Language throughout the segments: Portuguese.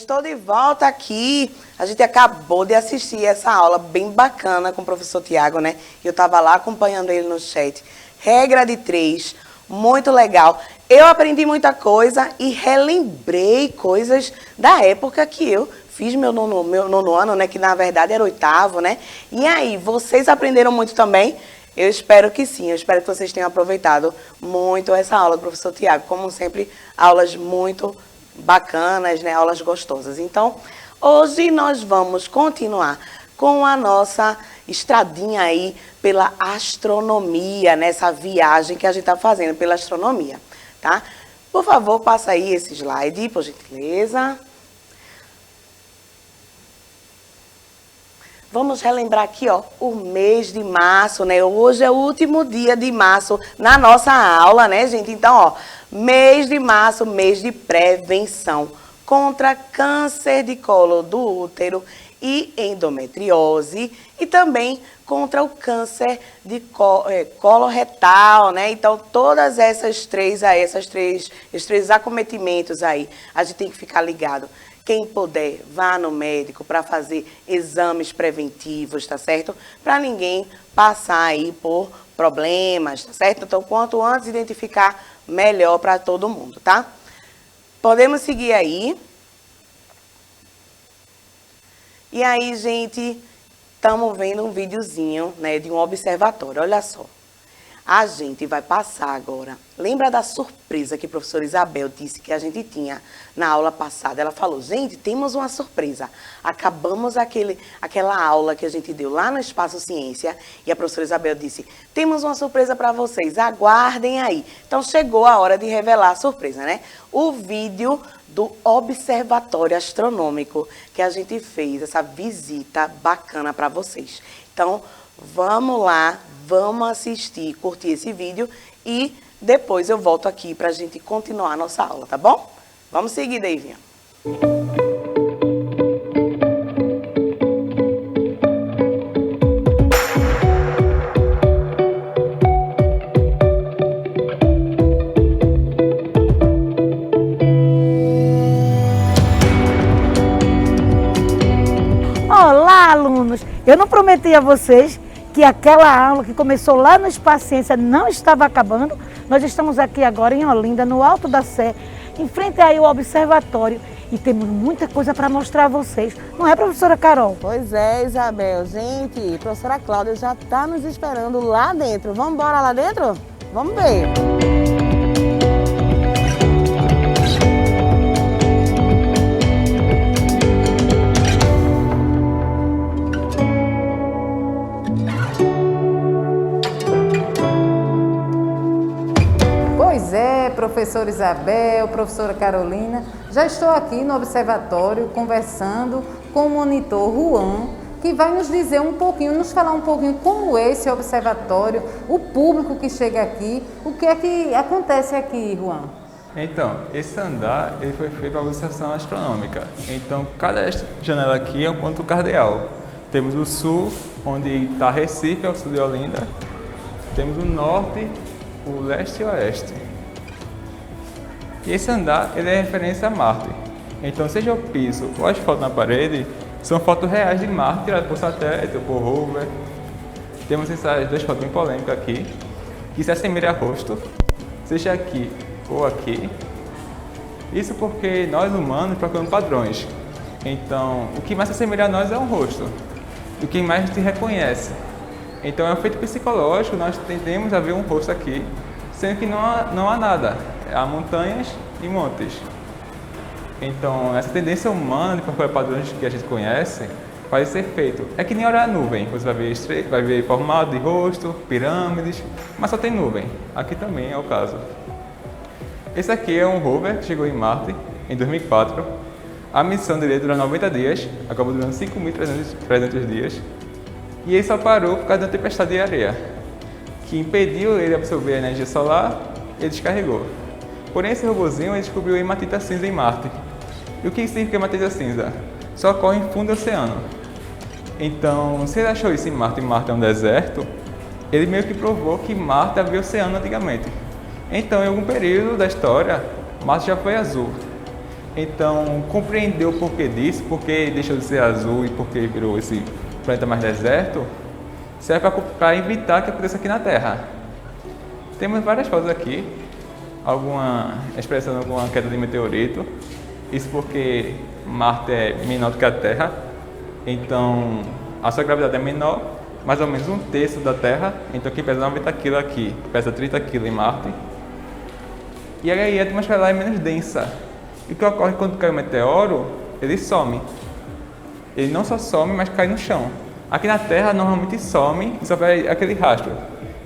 estou de volta aqui. A gente acabou de assistir essa aula bem bacana com o professor Tiago, né? Eu estava lá acompanhando ele no chat. Regra de 3, muito legal. Eu aprendi muita coisa e relembrei coisas da época que eu fiz meu nono ano, né? Que na verdade era 8º, né? E aí, vocês aprenderam muito também? Eu espero que sim, eu espero que vocês tenham aproveitado muito essa aula do professor Tiago. Como sempre, aulas muito bacanas, né? Aulas gostosas. Então, hoje nós vamos continuar com a nossa estradinha aí pela astronomia, nessa viagem que a gente está fazendo pela astronomia, tá? Por favor, passa aí esse slide, por gentileza. Vamos relembrar aqui, ó, o mês de março, né? Hoje é o último dia de março na nossa aula, né, gente? Então, ó, mês de março, mês de prevenção contra câncer de colo do útero e endometriose e também contra o câncer de colo retal, né? Então, todas esses três acometimentos aí, a gente tem que ficar ligado. Quem puder, vá no médico para fazer exames preventivos, tá certo? Para ninguém passar aí por problemas, tá certo? Então, quanto antes identificar, melhor para todo mundo, tá? Podemos seguir aí. E aí, gente, estamos vendo um videozinho, né, de um observatório. Olha só. A gente vai passar agora. Lembra da surpresa que a professora Isabel disse que a gente tinha na aula passada? Ela falou, gente, temos uma surpresa. Acabamos aquela aula que a gente deu lá no Espaço Ciência e a professora Isabel disse, temos uma surpresa para vocês, aguardem aí. Então chegou a hora de revelar a surpresa, né? O vídeo do Observatório Astronômico que a gente fez, essa visita bacana para vocês. Então, vamos lá, vamos assistir, curtir esse vídeo e depois eu volto aqui para a gente continuar a nossa aula, tá bom? Vamos seguir, Deivinha. Olá, alunos! Eu não prometi a vocês que aquela aula que começou lá no Espaço Ciência não estava acabando. Nós estamos aqui agora em Olinda, no Alto da Sé, em frente aí ao observatório e temos muita coisa para mostrar a vocês. Não é, professora Carol? Pois é, Isabel. Gente, a professora Cláudia já está nos esperando lá dentro. Vamos embora lá dentro? Vamos ver. Pois é, professora Isabel, professora Carolina, já estou aqui no observatório conversando com o monitor Juan, que vai nos dizer um pouquinho, nos falar um pouquinho como é esse observatório, o público que chega aqui, o que é que acontece aqui, Juan? Então, esse andar ele foi feito para observação astronômica. Então, cada janela aqui é um ponto cardeal. Temos o sul, onde está Recife, ao sul de Olinda. Temos o norte, o leste e o oeste. E esse andar ele é referência a Marte. Então, seja o piso ou as fotos na parede, são fotos reais de Marte tiradas por satélite ou por rover. Temos essas duas fotos bem polêmicas aqui, que se assemelham a rosto, seja aqui ou aqui. Isso porque nós humanos procuramos padrões. Então, o que mais se assemelha a nós é um rosto, o que mais te reconhece. Então é um efeito psicológico, nós tendemos a ver um rosto aqui, sendo que não há nada, há montanhas e montes. Então essa tendência humana de procurar padrões que a gente conhece faz esse efeito. É que nem olhar a nuvem, você vai ver formato de rosto, pirâmides, mas só tem nuvem. Aqui também é o caso. Esse aqui é um rover que chegou em Marte em 2004. A missão dele dura 90 dias, acabou durando 5.300 dias. E ele só parou por causa da tempestade de areia, que impediu ele de absorver a energia solar e ele descarregou. Porém, esse robozinho ele descobriu a hematita cinza em Marte. E o que significa hematita cinza? Só ocorre em fundo do oceano. Então, se ele achou isso em Marte e Marte é um deserto, ele meio que provou que Marte havia oceano antigamente. Então, em algum período da história, Marte já foi azul. Então, compreender o porquê disso, porque deixou de ser azul e porque virou esse planeta mais deserto, serve para evitar que aconteça aqui na Terra. Temos várias fotos aqui, expressando alguma queda de meteorito. Isso porque Marte é menor do que a Terra, então a sua gravidade é menor, mais ou menos 1/3 da Terra. Então quem pesa 90 kg aqui, pesa 30 kg em Marte. E aí a atmosfera lá é menos densa. E o que ocorre quando cai um meteoro, ele some. Ele não só some, mas cai no chão. Aqui na Terra normalmente some e só vai aquele rastro.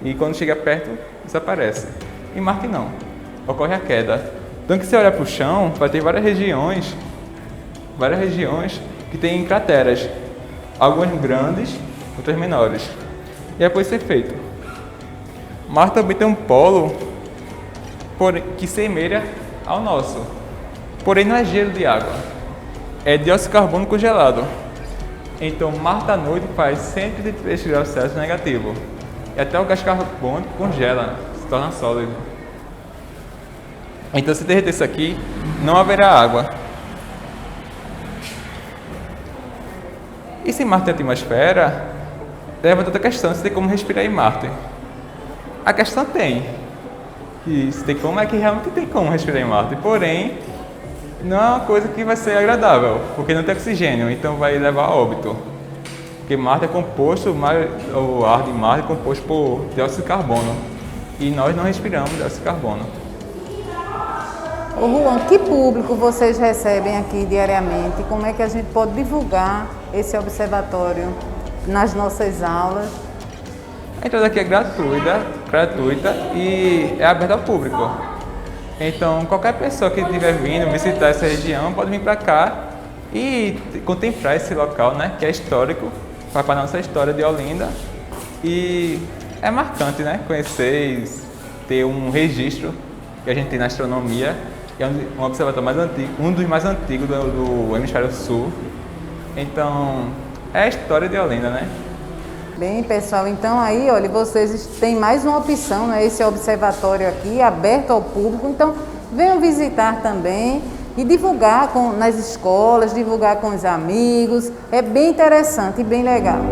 E quando chega perto, desaparece. Em Marte não. Ocorre a queda. Então que se olhar para o chão, vai ter várias regiões que tem crateras. Algumas grandes, outras menores. E é por esse efeito. Marte também tem um polo que semelha ao nosso. Porém não é gelo de água. É dióxido de carbono congelado. Então Marte à noite faz 133 graus Celsius negativo. E até o gás carbônico congela, se torna sólido. Então se derreter isso aqui, não haverá água. E se Marte tem atmosfera, levanta outra questão, se tem como respirar em Marte. A questão tem. E se tem como, é que realmente tem como respirar em Marte. Porém, não é uma coisa que vai ser agradável, porque não tem oxigênio, então vai levar a óbito. Porque Marte é composto, o ar de Marte é composto por dióxido de carbono. E nós não respiramos dióxido de carbono. Ô Juan, que público vocês recebem aqui diariamente? Como é que a gente pode divulgar esse observatório nas nossas aulas? A entrada aqui é gratuita e é aberta ao público. Então, qualquer pessoa que estiver vindo visitar essa região pode vir para cá e contemplar esse local, né, que é histórico, faz parte da nossa história de Olinda. E é marcante, né, conhecer, ter um registro que a gente tem na astronomia, que é um observatório mais antigo, um dos mais antigos do hemisfério sul. Então, é a história de Olinda, né? Bem, pessoal, então aí, olha, vocês têm mais uma opção, né? Esse observatório aqui, aberto ao público. Então, venham visitar também e divulgar nas escolas, divulgar com os amigos. É bem interessante e bem legal.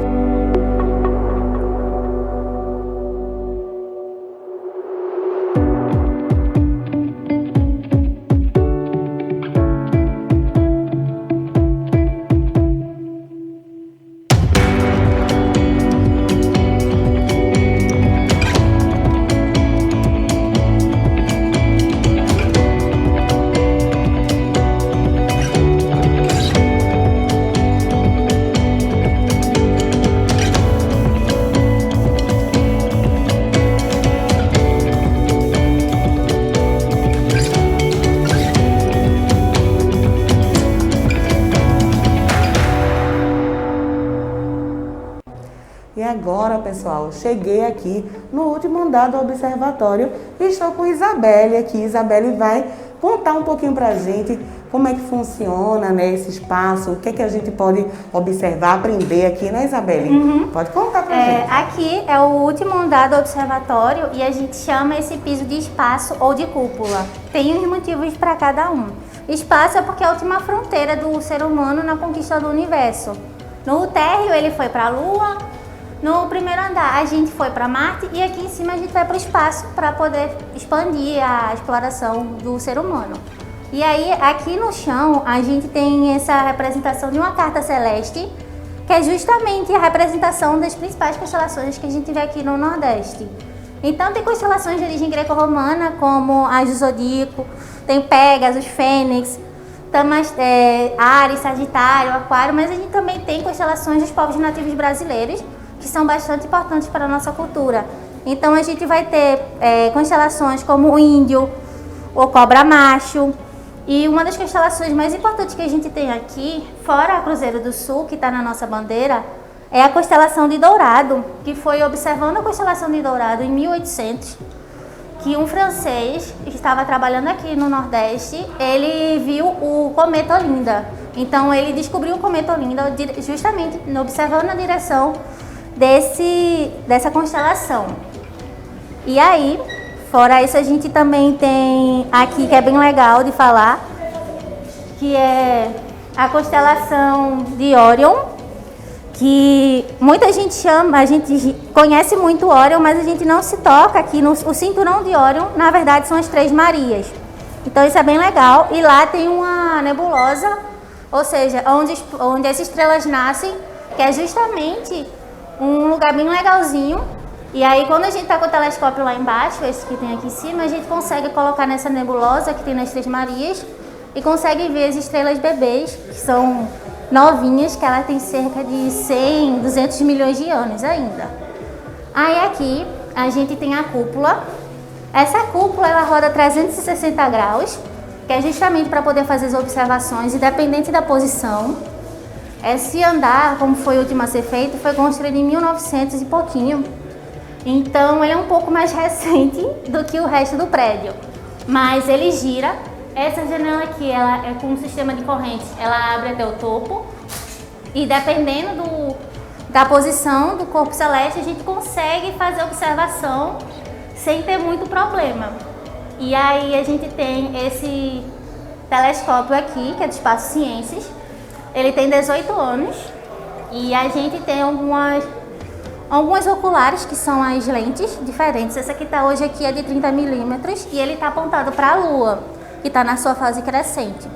E agora, pessoal, cheguei aqui no último andar do observatório e estou com Isabelle aqui. Isabelle vai contar um pouquinho pra gente como é que funciona, né, esse espaço, o que é que a gente pode observar, aprender aqui, né, Isabelle? Pode contar pra gente. Aqui é o último andar do observatório e a gente chama esse piso de espaço ou de cúpula. Tem uns motivos para cada um. Espaço é porque é a última fronteira do ser humano na conquista do universo. No térreo ele foi para a Lua, no primeiro andar a gente foi para Marte e aqui em cima a gente vai para o espaço para poder expandir a exploração do ser humano. E aí aqui no chão a gente tem essa representação de uma carta celeste, que é justamente a representação das principais constelações que a gente vê aqui no Nordeste. Então tem constelações de origem greco-romana, como as do Zodíaco, tem Pégasus, Fênix, Áries, Sagitário, Aquário, mas a gente também tem constelações dos povos nativos brasileiros, que são bastante importantes para a nossa cultura. Então a gente vai ter constelações como o Índio, o Cobra Macho, e uma das constelações mais importantes que a gente tem aqui, fora a Cruzeiro do Sul, que está na nossa bandeira, é a constelação de Dourado, que foi observando a constelação de Dourado em 1800, que um francês que estava trabalhando aqui no Nordeste, ele viu o cometa Olinda. Então ele descobriu o cometa Olinda justamente observando a direção dessa constelação. E aí, fora isso, a gente também tem aqui, que é bem legal de falar, que é a constelação de Órion, que muita gente chama, a gente conhece muito Órion, mas a gente não se toca aqui o cinturão de Órion, na verdade são as Três Marias. Então isso é bem legal, e lá tem uma nebulosa, ou seja, onde as estrelas nascem, que é justamente um lugar bem legalzinho. E aí quando a gente está com o telescópio lá embaixo, esse que tem aqui em cima, a gente consegue colocar nessa nebulosa que tem nas Três Marias e consegue ver as estrelas bebês, que são novinhas, que ela tem cerca de 100, 200 milhões de anos ainda. Aí aqui a gente tem a cúpula. Essa cúpula ela roda 360 graus, que é justamente para poder fazer as observações, independente da posição. Esse andar, como foi o último a ser feito, foi construído em 1900 e pouquinho. Então ele é um pouco mais recente do que o resto do prédio, mas ele gira. Essa janela aqui, ela é com um sistema de corrente, ela abre até o topo e dependendo da posição do corpo celeste, a gente consegue fazer observação sem ter muito problema. E aí a gente tem esse telescópio aqui, que é do Espaço Ciências, ele tem 18 anos e a gente tem algumas oculares, que são as lentes diferentes. Essa aqui hoje aqui é de 30 milímetros e ele está apontado para a Lua, que está na sua fase crescente.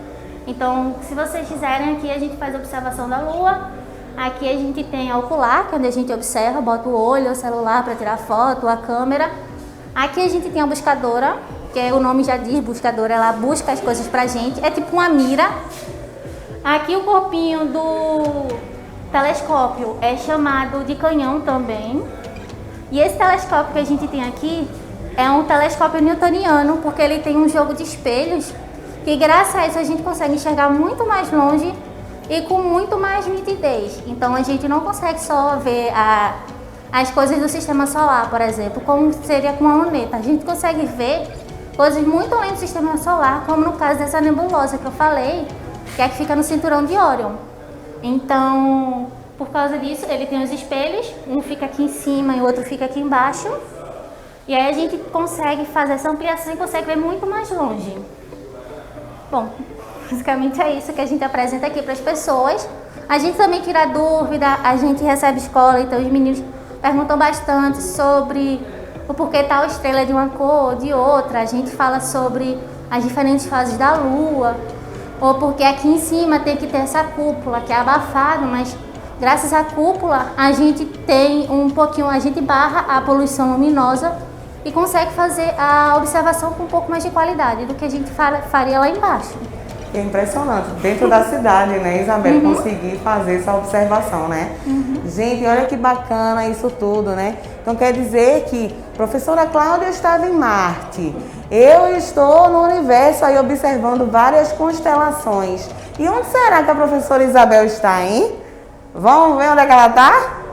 Então, se vocês quiserem, aqui a gente faz a observação da Lua. Aqui a gente tem a ocular, que é onde a gente observa, bota o olho, o celular para tirar foto, a câmera. Aqui a gente tem a buscadora, que o nome já diz, buscadora, ela busca as coisas pra gente. É tipo uma mira. Aqui o corpinho do telescópio é chamado de canhão também. E esse telescópio que a gente tem aqui é um telescópio newtoniano, porque ele tem um jogo de espelhos que graças a isso a gente consegue enxergar muito mais longe e com muito mais nitidez. Então a gente não consegue só ver as coisas do sistema solar, por exemplo, como seria com uma luneta. A gente consegue ver coisas muito além do sistema solar, como no caso dessa nebulosa que eu falei, que é que fica no cinturão de Órion. Então, por causa disso, ele tem os espelhos, um fica aqui em cima e o outro fica aqui embaixo. E aí a gente consegue fazer essa ampliação e consegue ver muito mais longe. Bom, basicamente é isso que a gente apresenta aqui para as pessoas. A gente também tira dúvida, a gente recebe escola, então os meninos perguntam bastante sobre o porquê tal estrela é de uma cor ou de outra. A gente fala sobre as diferentes fases da Lua, ou porque aqui em cima tem que ter essa cúpula, que é abafado, mas graças à cúpula a gente tem a gente barra a poluição luminosa e consegue fazer a observação com um pouco mais de qualidade do que a gente faria lá embaixo. É impressionante, dentro da cidade, né, Isabel, conseguir fazer essa observação, né? Gente, olha que bacana isso tudo, né? Então quer dizer que a professora Cláudia estava em Marte, eu estou no universo aí observando várias constelações. E onde será que a professora Isabel está, hein? Vamos ver onde é que ela está?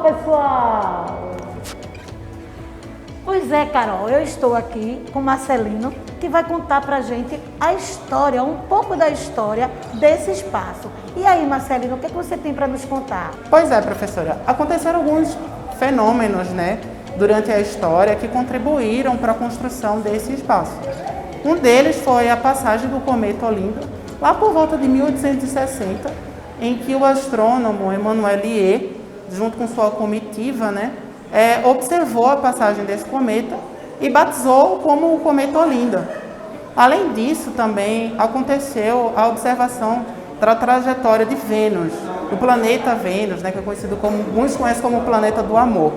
Pessoal! Pois é, Carol, eu estou aqui com o Marcelino, que vai contar pra gente a história, um pouco da história desse espaço. E aí, Marcelino, o que você tem para nos contar? Pois é, professora, aconteceram alguns fenômenos, né, durante a história que contribuíram para a construção desse espaço. Um deles foi a passagem do cometa Olinda, lá por volta de 1860, em que o astrônomo Emmanuel Lier, junto com sua comitiva, né, observou a passagem desse cometa e batizou como o cometa Olinda. Além disso, também aconteceu a observação da trajetória de Vênus, do planeta Vênus, né, que é conhecido como, muitos conhecem como o planeta do amor,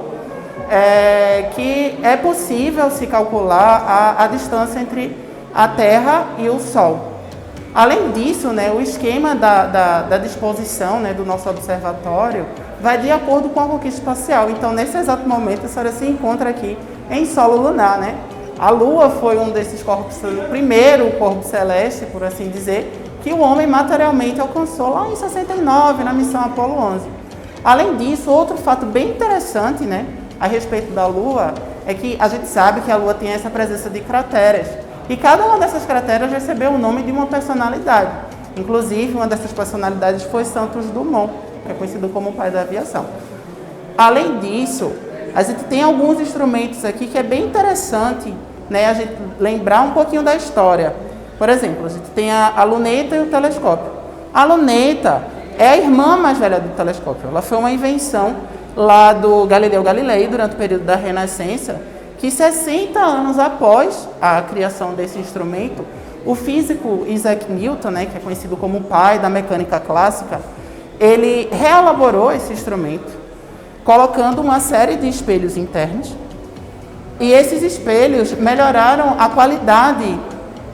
que é possível se calcular a distância entre a Terra e o Sol. Além disso, né, o esquema da disposição, né, do nosso observatório vai de acordo com a conquista espacial. Então, nesse exato momento, a senhora se encontra aqui em solo lunar, né? A Lua foi um desses corpos, o primeiro corpo celeste, por assim dizer, que o homem materialmente alcançou lá em 69, na missão Apolo 11. Além disso, outro fato bem interessante, né, a respeito da Lua, é que a gente sabe que a Lua tem essa presença de crateras. E cada uma dessas crateras recebeu o nome de uma personalidade. Inclusive, uma dessas personalidades foi Santos Dumont, que é conhecido como o pai da aviação. Além disso, a gente tem alguns instrumentos aqui que é bem interessante, né, a gente lembrar um pouquinho da história. Por exemplo, a gente tem a luneta e o telescópio. A luneta é a irmã mais velha do telescópio. Ela foi uma invenção lá do Galileu Galilei, durante o período da Renascença, que 60 anos após a criação desse instrumento, o físico Isaac Newton, né, que é conhecido como o pai da mecânica clássica, ele reelaborou esse instrumento, colocando uma série de espelhos internos, e esses espelhos melhoraram a qualidade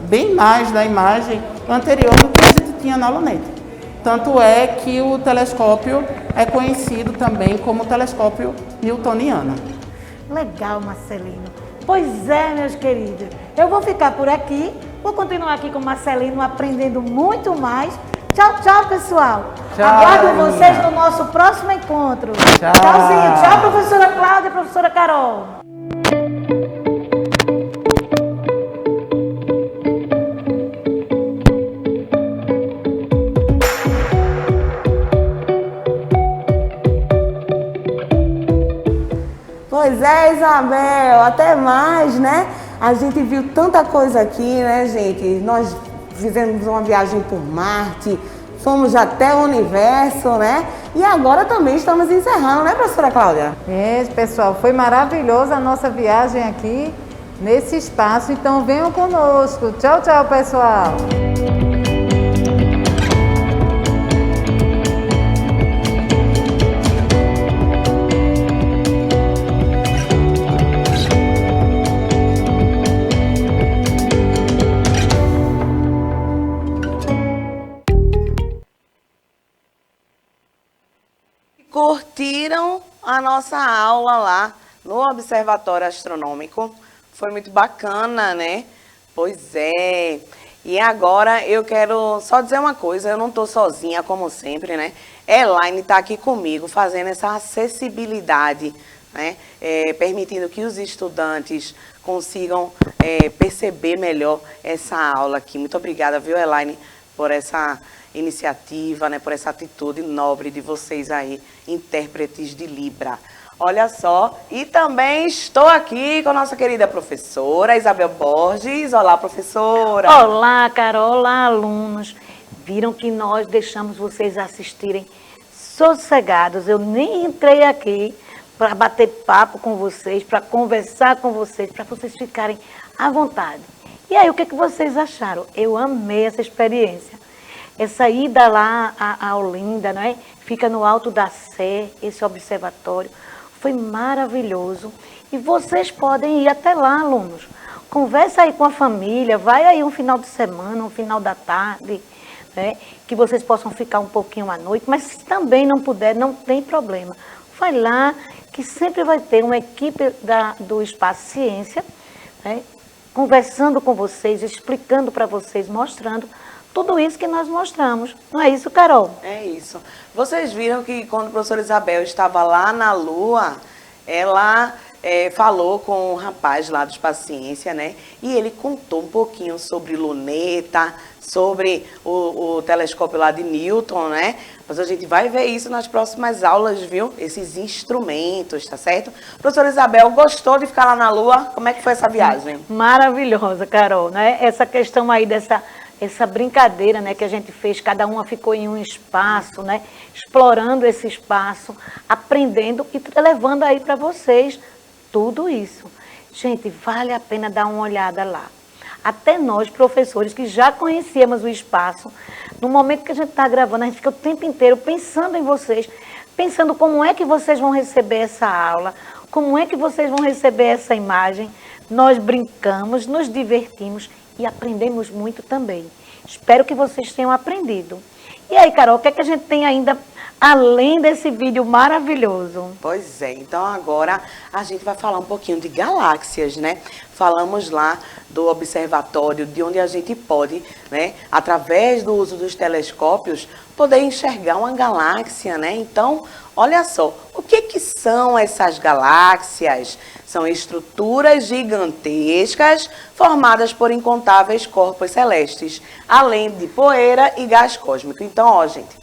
bem mais da imagem anterior do que a gente tinha na luneta. Tanto é que o telescópio é conhecido também como telescópio newtoniano. Legal, Marcelino. Pois é, meus queridos. Eu vou ficar por aqui, vou continuar aqui com o Marcelino aprendendo muito mais. Tchau, tchau, pessoal. Tchau, aguardo Aninha. vocês no nosso próximo encontro. Tchau. Tchauzinho. Tchau, professora Cláudia e professora Carol. Pois é, Isabel, até mais, né? A gente viu tanta coisa aqui, né, gente? Nós fizemos uma viagem por Marte, fomos até o universo, né? E agora também estamos encerrando, né, professora Cláudia? É, pessoal, foi maravilhosa a nossa viagem aqui nesse espaço, então venham conosco. Tchau, tchau, pessoal. Curtiram a nossa aula lá no Observatório Astronômico? Foi muito bacana, né? Pois é. E agora eu quero só dizer uma coisa, eu não estou sozinha, como sempre, né? Elaine está aqui comigo, fazendo essa acessibilidade, né? Permitindo que os estudantes consigam perceber melhor essa aula aqui. Muito obrigada, viu, Elaine, por essa iniciativa, né, por essa atitude nobre de vocês aí, intérpretes de Libra. Olha só, e também estou aqui com a nossa querida professora Isabel Borges. Olá, professora. Olá, Carol. Olá, alunos. Viram que nós deixamos vocês assistirem sossegados. Eu nem entrei aqui para bater papo com vocês, para conversar com vocês, para vocês ficarem à vontade. E aí, o que vocês acharam? Eu amei essa experiência. Essa ida lá a Olinda, né? Fica no alto da Sé, esse observatório. Foi maravilhoso. E vocês podem ir até lá, alunos. Conversa aí com a família, vai aí um final de semana, um final da tarde, né? Que vocês possam ficar um pouquinho à noite. Mas se também não puder, não tem problema. Vai lá, que sempre vai ter uma equipe do Espaço Ciência, né? Conversando com vocês, explicando para vocês, mostrando tudo isso que nós mostramos. Não é isso, Carol? É isso. Vocês viram que quando a professora Isabel estava lá na Lua, ela falou com um rapaz lá dos Paciência, né? E ele contou um pouquinho sobre luneta, sobre o telescópio lá de Newton, né? Mas a gente vai ver isso nas próximas aulas, viu? Esses instrumentos, tá certo? Professora Isabel, gostou de ficar lá na Lua? Como é que foi essa viagem? Maravilhosa, Carol, né? Essa questão aí essa brincadeira, né, que a gente fez, cada uma ficou em um espaço, né, explorando esse espaço, aprendendo e levando aí para vocês tudo isso. Gente, vale a pena dar uma olhada lá. Até nós, professores, que já conhecíamos o espaço, no momento que a gente está gravando, a gente fica o tempo inteiro pensando em vocês, pensando como é que vocês vão receber essa aula, como é que vocês vão receber essa imagem. Nós brincamos, nos divertimos e aprendemos muito também. Espero que vocês tenham aprendido. E aí, Carol, o que é que a gente tem ainda além desse vídeo maravilhoso. Pois é, então agora a gente vai falar um pouquinho de galáxias, né? Falamos lá do observatório, de onde a gente pode, né, através do uso dos telescópios, poder enxergar uma galáxia, né? Então, olha só, o que são essas galáxias? São estruturas gigantescas formadas por incontáveis corpos celestes, além de poeira e gás cósmico. Então, ó, gente,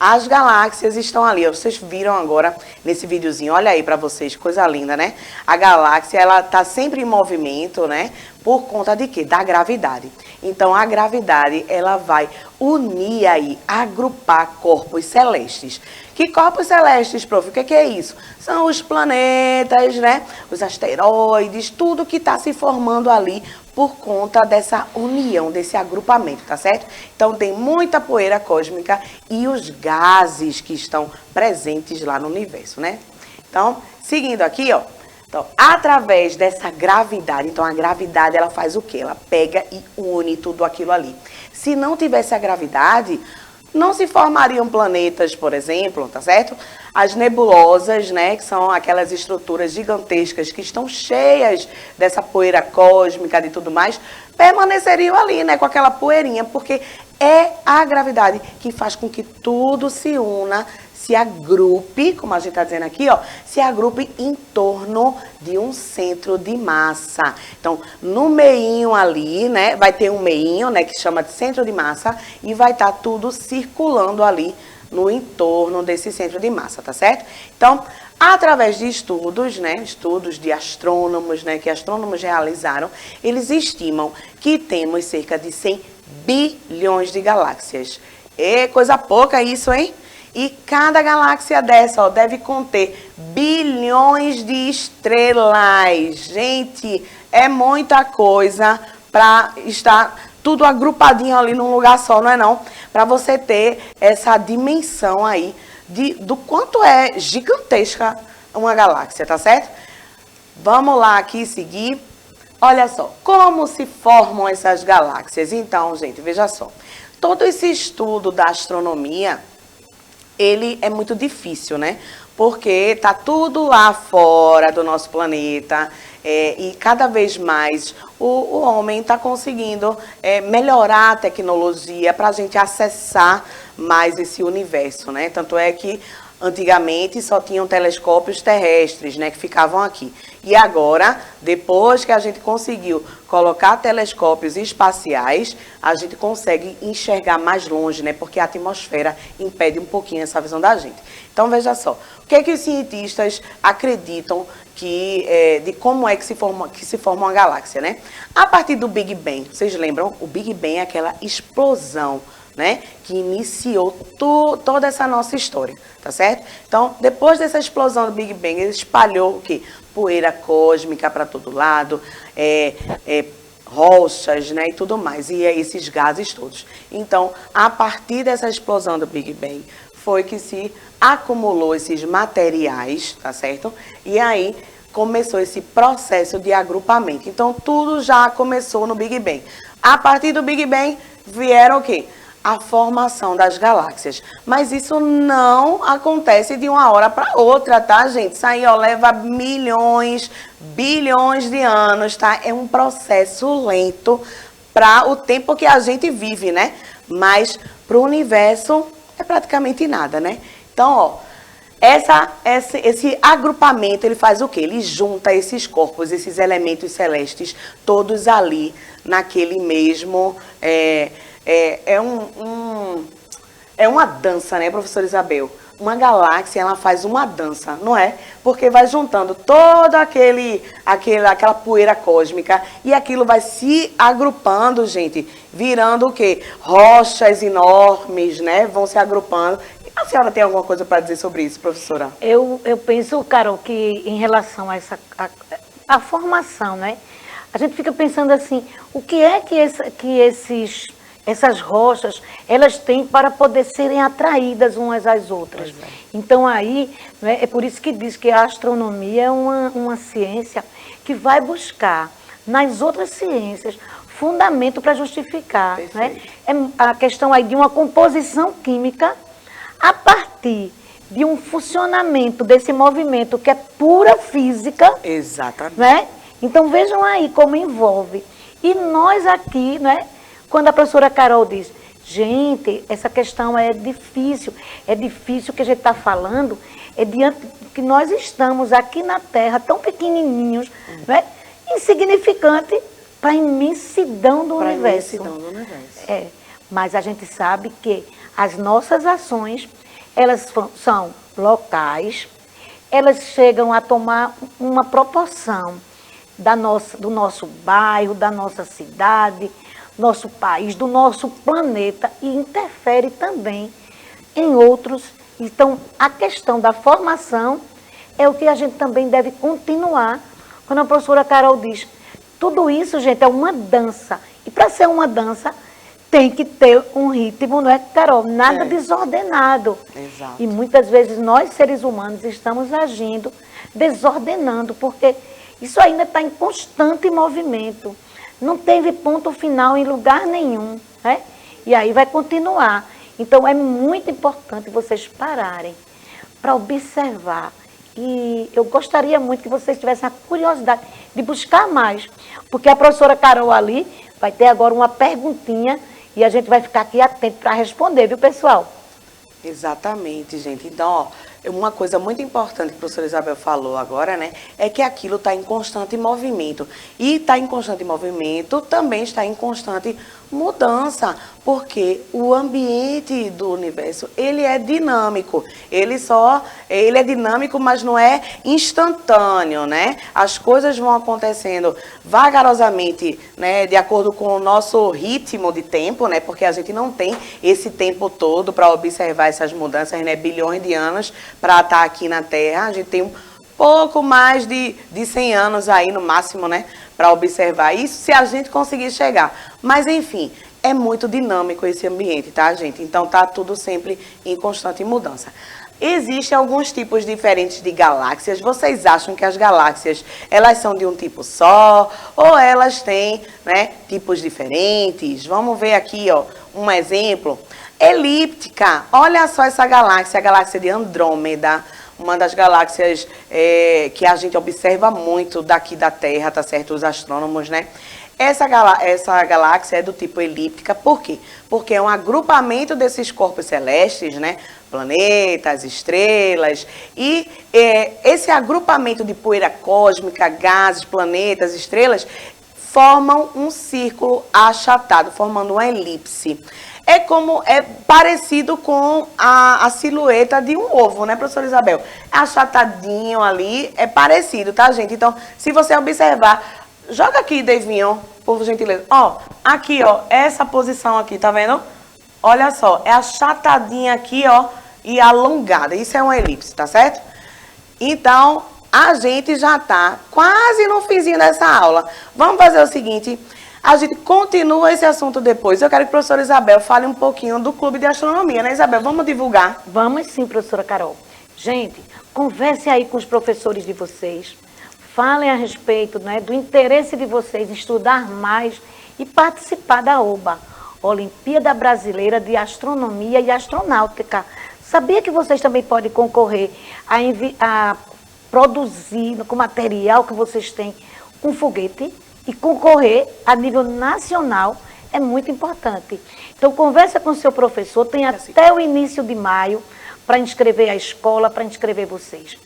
as galáxias estão ali, vocês viram agora nesse videozinho, olha aí pra vocês, coisa linda, né? A galáxia, ela tá sempre em movimento, né? Por conta de quê? Da gravidade. Então, a gravidade, ela vai unir aí, agrupar corpos celestes. Que corpos celestes, prof? O que é isso? São os planetas, né? Os asteroides, tudo que está se formando ali por conta dessa união, desse agrupamento, tá certo? Então, tem muita poeira cósmica e os gases que estão presentes lá no universo, né? Então, seguindo aqui, ó. Então, através dessa gravidade, então a gravidade ela faz o quê? Ela pega e une tudo aquilo ali. Se não tivesse a gravidade, não se formariam planetas, por exemplo, tá certo? As nebulosas, né, que são aquelas estruturas gigantescas que estão cheias dessa poeira cósmica e tudo mais, permaneceriam ali, né, com aquela poeirinha, porque é a gravidade que faz com que tudo se una, se agrupe, como a gente está dizendo aqui, ó, se agrupe em torno de um centro de massa. Então, no meinho ali, né, vai ter um meinho, né, que chama de centro de massa, e vai estar tudo circulando ali no entorno desse centro de massa, tá certo? Então, através de estudos, né, estudos de astrônomos, né, que astrônomos realizaram, eles estimam que temos cerca de 100 bilhões de galáxias. É coisa pouca isso, hein? E cada galáxia dessa, ó, deve conter bilhões de estrelas. Gente, é muita coisa para estar tudo agrupadinho ali num lugar só, não é não? Para você ter essa dimensão aí do quanto é gigantesca uma galáxia, tá certo? Vamos lá aqui seguir. Olha só, como se formam essas galáxias? Então, gente, veja só. Todo esse estudo da astronomia, ele é muito difícil, né? Porque tá tudo lá fora do nosso planeta e cada vez mais o homem está conseguindo melhorar a tecnologia para a gente acessar mais esse universo, né? Tanto é que antigamente só tinham telescópios terrestres, né, que ficavam aqui. E agora, depois que a gente conseguiu colocar telescópios espaciais, a gente consegue enxergar mais longe, né, porque a atmosfera impede um pouquinho essa visão da gente. Então, veja só, o que é que os cientistas acreditam de como é que se forma uma galáxia, né? A partir do Big Bang, vocês lembram? O Big Bang é aquela explosão, né, que iniciou toda essa nossa história, tá certo? Então, depois dessa explosão do Big Bang, ele espalhou o quê? Poeira cósmica para todo lado, rochas, né, e tudo mais, e esses gases todos. Então, a partir dessa explosão do Big Bang, foi que se acumulou esses materiais, tá certo? E aí começou esse processo de agrupamento. Então, tudo já começou no Big Bang. A partir do Big Bang, vieram o quê? A formação das galáxias. Mas isso não acontece de uma hora para outra, tá, gente? Isso aí, ó, leva milhões, bilhões de anos, tá? É um processo lento para o tempo que a gente vive, né? Mas para o universo é praticamente nada, né? Então, ó, esse agrupamento, ele faz o quê? Ele junta esses corpos, esses elementos celestes, todos ali naquele mesmo... É uma dança, né, professora Isabel? Uma galáxia, ela faz uma dança, não é? Porque vai juntando toda aquela poeira cósmica e aquilo vai se agrupando, gente, virando o quê? Rochas enormes, né? Vão se agrupando. A senhora tem alguma coisa para dizer sobre isso, professora? Eu penso, Carol, que em relação a a formação, né? A gente fica pensando assim, o que é que essas rochas, elas têm para poder serem atraídas umas às outras. Então aí, né, é por isso que diz que a astronomia é uma ciência que vai buscar nas outras ciências fundamento para justificar, né? É a questão aí de uma composição química a partir de um funcionamento desse movimento que é pura física, Exatamente. né? Então vejam aí como envolve. E nós aqui, né, quando a professora Carol diz, gente, essa questão é difícil o que a gente está falando, é diante que nós estamos aqui na Terra, tão pequenininhos, né, insignificante para a imensidão do universo. É, mas a gente sabe que as nossas ações, elas são locais, elas chegam a tomar uma proporção do nosso bairro, da nossa cidade, nosso país, do nosso planeta e interfere também em outros. Então, a questão da formação é o que a gente também deve continuar. Quando a professora Carol diz, tudo isso, gente, é uma dança. E para ser uma dança, tem que ter um ritmo, não é, Carol? Nada desordenado. Exato. E muitas vezes nós, seres humanos, estamos agindo desordenando, porque isso ainda está em constante movimento. Não teve ponto final em lugar nenhum, né? E aí vai continuar. Então, é muito importante vocês pararem para observar. E eu gostaria muito que vocês tivessem a curiosidade de buscar mais, porque a professora Carol ali vai ter agora uma perguntinha e a gente vai ficar aqui atento para responder, viu, pessoal? Exatamente, gente. Então, ó, uma coisa muito importante que a professora Isabel falou agora, né, é que aquilo está em constante movimento. E está em constante movimento também está em constante mudança, porque o ambiente do universo, ele é dinâmico. Ele é dinâmico, mas não é instantâneo, né? As coisas vão acontecendo vagarosamente, né, de acordo com o nosso ritmo de tempo, né? Porque a gente não tem esse tempo todo para observar essas mudanças, né? Bilhões de anos para estar aqui na Terra. A gente tem um pouco mais de 100 anos aí no máximo, né, para observar isso, se a gente conseguir chegar. Mas, enfim, é muito dinâmico esse ambiente, tá, gente? Então, tá tudo sempre em constante mudança. Existem alguns tipos diferentes de galáxias. Vocês acham que as galáxias, elas são de um tipo só? Ou elas têm, né, tipos diferentes? Vamos ver aqui, ó, um exemplo. Elíptica. Olha só essa galáxia, a galáxia de Andrômeda. Uma das galáxias que a gente observa muito daqui da Terra, tá certo? Os astrônomos, né? Essa galáxia é do tipo elíptica, por quê? Porque é um agrupamento desses corpos celestes, né? Planetas, estrelas, e esse agrupamento de poeira cósmica, gases, planetas, estrelas, formam um círculo achatado, formando uma elipse. É parecido com a silhueta de um ovo, né, professora Isabel? É achatadinho ali, é parecido, tá, gente? Então, se você observar, joga aqui, Devinho, por gentileza. Ó, aqui, ó, essa posição aqui, tá vendo? Olha só, é achatadinha aqui, ó, e alongada. Isso é uma elipse, tá certo? Então, a gente já tá quase no finzinho dessa aula. Vamos fazer o seguinte... A gente continua esse assunto depois. Eu quero que a professora Isabel fale um pouquinho do Clube de Astronomia, né, Isabel? Vamos divulgar? Vamos sim, professora Carol. Gente, converse aí com os professores de vocês. Falem a respeito, né, do interesse de vocês em estudar mais e participar da OBA, Olimpíada Brasileira de Astronomia e Astronáutica. Sabia que vocês também podem concorrer a produzir com material que vocês têm um foguete? E concorrer a nível nacional é muito importante. Então, conversa com o seu professor, tem até o início de maio para inscrever a escola, para inscrever vocês.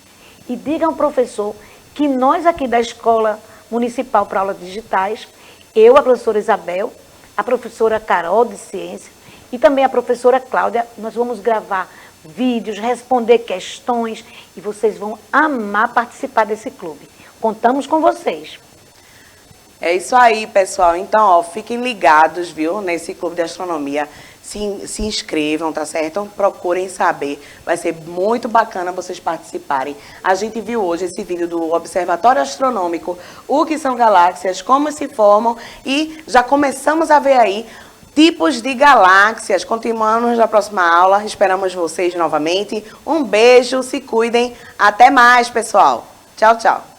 E diga ao professor que nós aqui da Escola Municipal para Aulas Digitais, eu, a professora Isabel, a professora Carol de Ciência e também a professora Cláudia, nós vamos gravar vídeos, responder questões e vocês vão amar participar desse clube. Contamos com vocês. É isso aí, pessoal. Então, ó, fiquem ligados, viu, nesse Clube de Astronomia. Se inscrevam, tá certo? Procurem saber. Vai ser muito bacana vocês participarem. A gente viu hoje esse vídeo do Observatório Astronômico, o que são galáxias, como se formam e já começamos a ver aí tipos de galáxias. Continuamos na próxima aula. Esperamos vocês novamente. Um beijo, se cuidem. Até mais, pessoal. Tchau, tchau.